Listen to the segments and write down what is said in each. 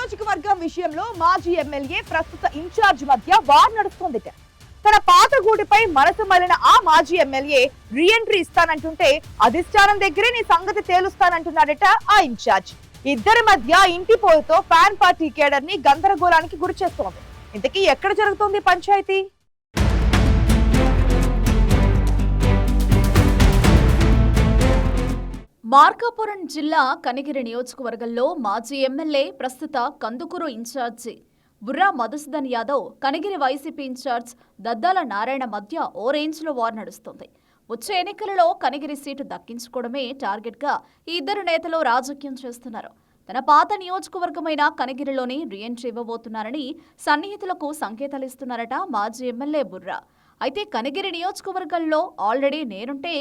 నియోజకవర్గం విషయంలో మాజీ ఎమ్మెల్యే ప్రస్తుత ఇన్ఛార్జ్ మధ్య వార్ నడుస్తోంది. తన పాత గూటిపై మనసు మలిన ఆ మాజీ ఎమ్మెల్యే రీఎంట్రీ ఇస్తానంటుంటే అధిష్టానం దగ్గరే నీ సంగతి తేలుస్తానంటున్నాడట ఆ ఇన్ఛార్జ్. ఇద్దరి మధ్య ఇంటి పోరుతో ఫ్యాన్ పార్టీ కేడర్ ని గందరగోళానికి గురి చేస్తోంది. ఇంతకీ ఎక్కడ జరుగుతోంది పంచాయతీ? మార్కాపురం జిల్లా కనిగిరి నియోజకవర్గంలో మాజీ ఎమ్మెల్యే ప్రస్తుత Kandukur incharge Burra Madhusudan Yadav, Kanigiri YCP incharge Daddala Narayana మధ్య ఓ రేంజ్లో వార్ నడుస్తోంది. వచ్చే ఎన్నికలలో కనిగిరి సీటు దక్కించుకోవడమే టార్గెట్గా ఈ ఇద్దరు నేతలు రాజకీయం చేస్తున్నారు. తన పాత నియోజకవర్గమైన కనిగిరిలోనే రీఎంట్రీ ఇవ్వబోతున్నారని సన్నిహితులకు సంకేతాలు ఇస్తున్నారట మాజీ ఎమ్మెల్యే బుర్రా. అయితే కనిగిరి నియోజకవర్గంలో ఆల్రెడీ నేనుంటే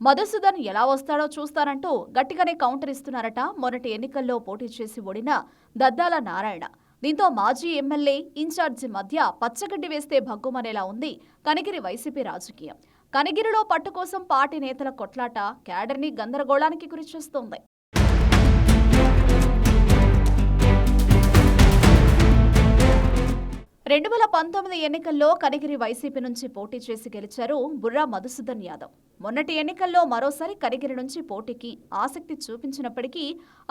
మధుసూదన్ ఎలా వస్తాడో చూస్తారంటూ గట్టిగానే కౌంటర్ ఇస్తున్నారట మొన్నటి ఎన్నికల్లో పోటీ చేసి ఓడిన దద్దాల నారాయణ. దీంతో మాజీ ఎమ్మెల్యే ఇన్ఛార్జి మధ్య పచ్చగడ్డి వేస్తే భగ్గుమనేలా ఉంది కనిగిరి వైసీపీ రాజకీయం. కనిగిరిలో పట్టు కోసం పార్టీ నేతల కొట్లాట క్యాడర్ని గందరగోళానికి గురిచేస్తోంది. రెండు 2019 ఎన్నికల్లో కనిగిరి వైసీపీ నుంచి పోటీ చేసి గెలిచారు బుర్రా మధుసూదన్ యాదవ్. మొన్నటి ఎన్నికల్లో మరోసారి కనిగిరి నుంచి పోటీకి ఆసక్తి చూపించినప్పటికీ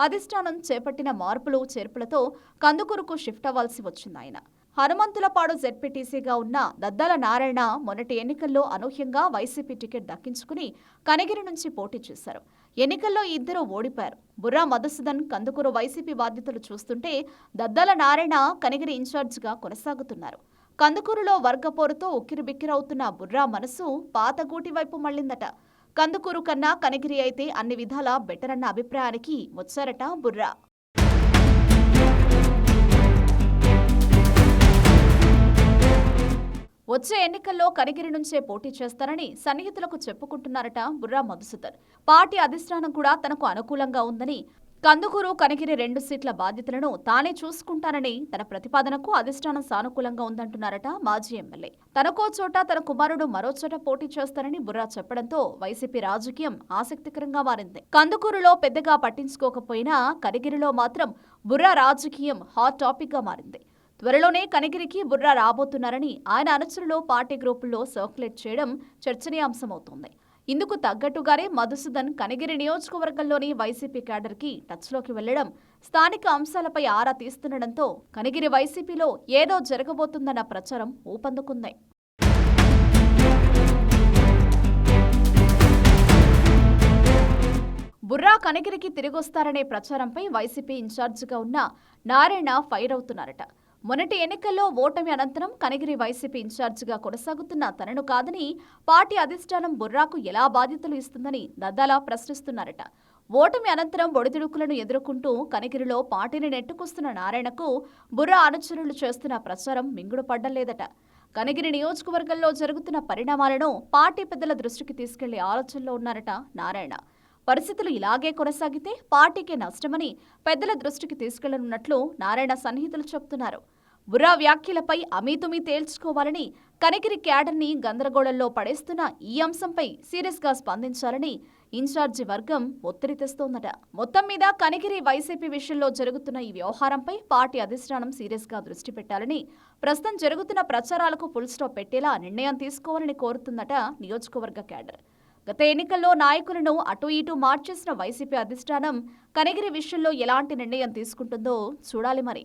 అధిష్టానం చేపట్టిన మార్పులు చేర్పులతో కందుకూరుకు షిఫ్ట్ అవ్వాల్సి వచ్చింది. ఆయన హనుమంతులపాడు జెడ్పీటీసీగా ఉన్న దద్దాల నారాయణ మొన్నటి ఎన్నికల్లో అనూహ్యంగా వైసీపీ టికెట్ దక్కించుకుని కనిగిరి నుంచి పోటీ చేశారు. ఎన్నికల్లో ఇద్దరు ఓడిపారు. బుర్రా మధుసూదన్ కందుకూరు వైసీపీ బాధ్యతలు చూస్తుంటే దద్దాల నారాయణ కనిగిరి ఇన్ఛార్జిగా కొనసాగుతున్నారు. కందుకూరులో వర్గపోరుతో ఉక్కిరిబిక్కిరవుతున్న బుర్రా మనసు పాతగూటి వైపు మళ్లిందట. కందుకూరు కన్నా కనిగిరి అయితే అన్ని విధాలా బెటర్ అన్న అభిప్రాయానికి వచ్చారట బుర్రా. వచ్చే ఎన్నికల్లో కనిగిరి నుంచే పోటీ చేస్తారని సన్నిహితులకు చెప్పుకుంటున్నారట బుర్రా మధుసూదన్. పార్టీ అధిష్టానం కూడా తనకు అనుకూలంగా ఉందని, కందుకూరు కనిగిరి 2 సీట్ల బాధ్యతలను తానే చూసుకుంటానని తన ప్రతిపాదనకు అధిష్టానం సానుకూలంగా ఉందంటున్నారట మాజీ ఎమ్మెల్యే. తనకో చోట తన కుమారుడు మరో చోట పోటీ చేస్తారని బుర్రా చెప్పడంతో వైసీపీ రాజకీయం ఆసక్తికరంగా మారింది. కందుకూరులో పెద్దగా పట్టించుకోకపోయినా కనిగిరిలో మాత్రం బుర్రా రాజకీయం హాట్ టాపిక్ గా మారింది. త్వరలోనే కనిగిరికి బుర్రా రాబోతున్నారని ఆయన అనుచరులు పార్టీ గ్రూపుల్లో సర్క్యులేట్ చేయడం చర్చనీయాంశమవుతోంది. ఇందుకు తగ్గట్టుగానే మధుసూదన్ కనిగిరి నియోజకవర్గంలోని వైసీపీ క్యాడర్కి టచ్లోకి వెళ్లడం, స్థానిక అంశాలపై ఆరా తీస్తుండటంతో కనిగిరి వైసీపీలో ఏదో జరగబోతుందన్న ప్రచారం ఊపందుకుంది. బుర్రా కనిగిరికి తిరిగొస్తారనే ప్రచారంపై వైసీపీ ఇన్ఛార్జిగా ఉన్న నారాయణ ఫైర్ అవుతున్నారట. మొన్నటి ఎన్నికల్లో ఓటమి అనంతరం కనిగిరి వైసీపీ ఇన్ఛార్జిగా కొనసాగుతున్న తనను కాదని పార్టీ అధిష్టానం బుర్రాకు ఎలా బాధ్యతలు ఇస్తుందని దద్దాల ప్రశ్నిస్తున్నారట. ఓటమి అనంతరం ఒడిదుడుకులను ఎదుర్కొంటూ కనిగిరిలో పార్టీని నెట్టుకొస్తున్న నారాయణకు బుర్రా అనుచరులు చేస్తున్న ప్రచారం మింగుడు పడ్డలేదట. కనిగిరి నియోజకవర్గంలో జరుగుతున్న పరిణామాలను పార్టీ పెద్దల దృష్టికి తీసుకెళ్లే ఆలోచనలో ఉన్నారట నారాయణ. పరిస్థితులు ఇలాగే కొనసాగితే పార్టీకే నష్టమని పెద్దల దృష్టికి తీసుకెళ్లనున్నట్లు నారాయణ సన్నిహితులు చెబుతున్నారు. బుర్రా వ్యాఖ్యలపై అమీతుమీ తేల్చుకోవాలని, కనిగిరి క్యాడర్ని గందరగోళంలో పడేస్తున్న ఈ అంశంపై సీరియస్గా స్పందించాలని ఇన్ఛార్జి వర్గం ఒత్తిడి తెస్తోందట. మొత్తం మీద కనిగిరి వైసీపీ విషయంలో జరుగుతున్న ఈ వ్యవహారంపై పార్టీ అధిష్టానం సీరియస్గా దృష్టి పెట్టాలని, ప్రస్తుతం జరుగుతున్న ప్రచారాలకు ఫుల్ స్టాప్ పెట్టేలా నిర్ణయం తీసుకోవాలని కోరుతుందట నియోజకవర్గ క్యాడర్. గత ఎన్నికల్లో నాయకులను అటూ ఇటూ మార్చేసిన వైసీపీ అధిష్టానం కనిగిరి విషయంలో ఎలాంటి నిర్ణయం తీసుకుంటుందో చూడాలి మరి.